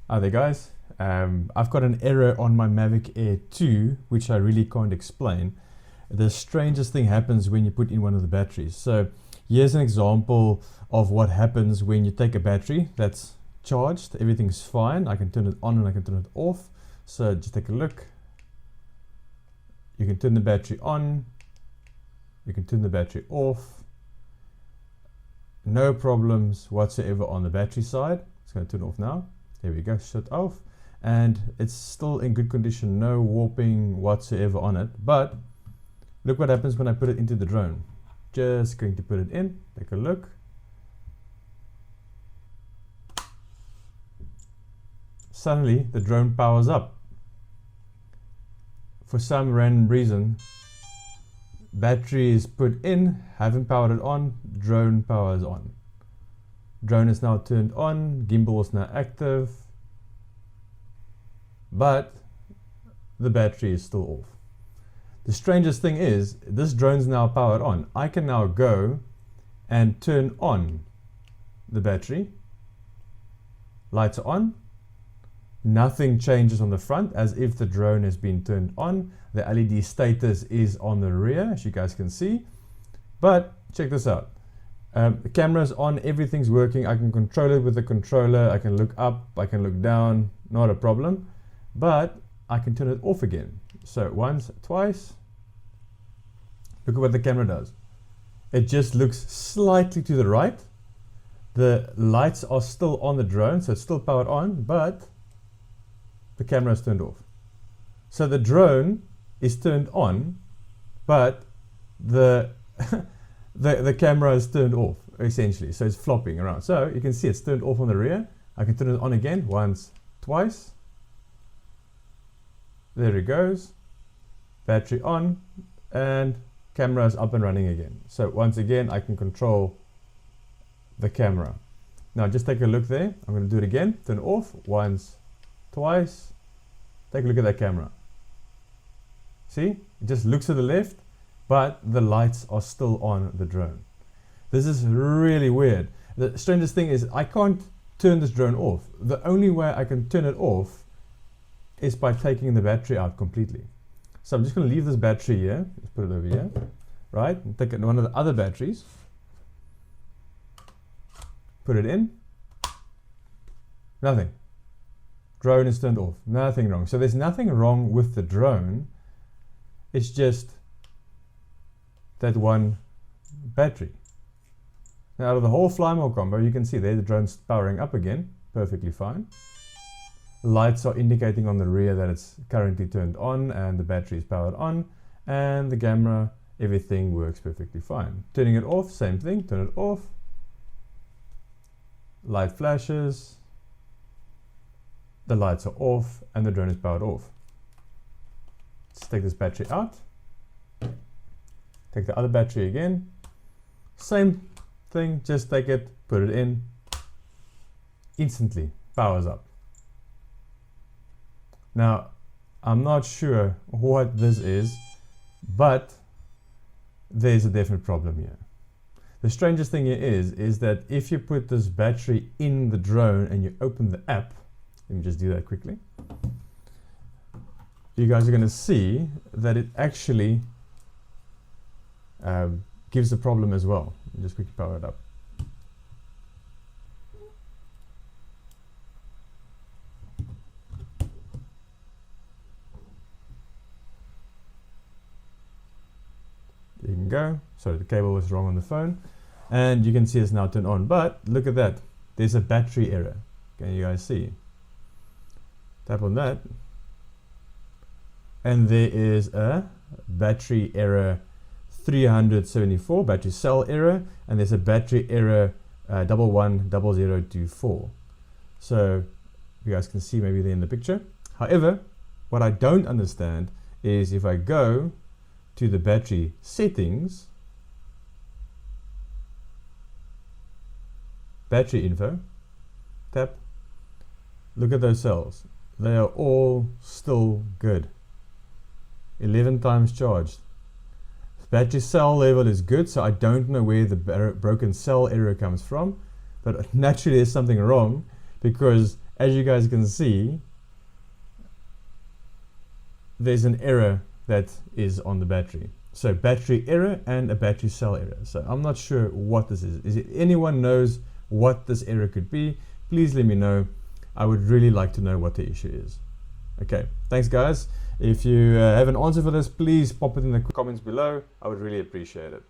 Hi there guys, I've got an error on my Mavic Air 2 which I really can't explain. The strangest thing happens when you put in one of the batteries. So here's an example of what happens when you take a battery that's charged, everything's fine, I can turn it on and I can turn it off. So just take a look, you can turn the battery on, you can turn the battery off, no problems whatsoever on the battery side. It's going to turn off now. There we go, shut off, and it's still in good condition, no warping whatsoever on it. But look what happens when I put it into the drone. Just going to put it in, take a look. Suddenly the drone powers up. For some random reason, battery is put in, haven't powered it on, drone powers on. Drone is now turned on, gimbal is now active, but the battery is still off. The strangest thing is, this drone's now powered on. I can now go and turn on the battery. Lights are on. Nothing changes on the front, as if the drone has been turned on. The LED status is on the rear, as you guys can see. But check this out. The camera's on, everything's working. I can control it with the controller. I can look up, I can look down, not a problem. But I can turn it off again. So once, twice. Look at what the camera does. It just looks slightly to the right. The lights are still on the drone, so it's still powered on, but the camera is turned off. So the drone is turned on, but the the camera is turned off, essentially. So it's flopping around. So you can see it's turned off on the rear. I can turn it on again, once, twice. There it goes. Battery on, and camera is up and running again. So once again, I can control the camera. Now just take a look there. I'm going to do it again. Turn it off, once, twice. Take a look at that camera. See? It just looks to the left, but the lights are still on the drone. This is really weird. The strangest thing is I can't turn this drone off. The only way I can turn it off is by taking the battery out completely. So I'm just going to leave this battery here. Let's put it over here. Right? And take one of the other batteries. Put it in. Nothing. Drone is turned off. Nothing wrong. So there's nothing wrong with the drone. It's just that one battery. Now out of the whole fly more combo, you can see there the drone's powering up again, perfectly fine. Lights are indicating on the rear that it's currently turned on and the battery is powered on, and the camera, everything works perfectly fine. Turning it off, same thing, turn it off. Light flashes, the lights are off, and the drone is powered off. Let's take this battery out. Take the other battery again. Same thing, just take it, put it in. Instantly powers up. Now, I'm not sure what this is, but there's a definite problem here. The strangest thing here is that if you put this battery in the drone and you open the app, let me just do that quickly. You guys are going to see that it actually gives a problem as well. Just quickly power it up. There you can go. Sorry, the cable was wrong on the phone. And you can see it's now turned on. But look at that. There's a battery error. Can you guys see? Tap on that. And there is a battery error 374, battery cell error, and there's a battery error 110024. So you guys can see maybe there in the picture. However, what I don't understand is if I go to the battery settings, battery info, tap, look at those cells. They are all still good. 11 times charged. Battery cell level is good, so I don't know where the broken cell error comes from, but naturally there's something wrong because as you guys can see, there's an error that is on the battery. So battery error and a battery cell error. So I'm not sure what this is. Is it anyone knows what this error could be? Please let me know. I would really like to know what the issue is. Okay, thanks guys. If you have an answer for this, please pop it in the comments below. I would really appreciate it.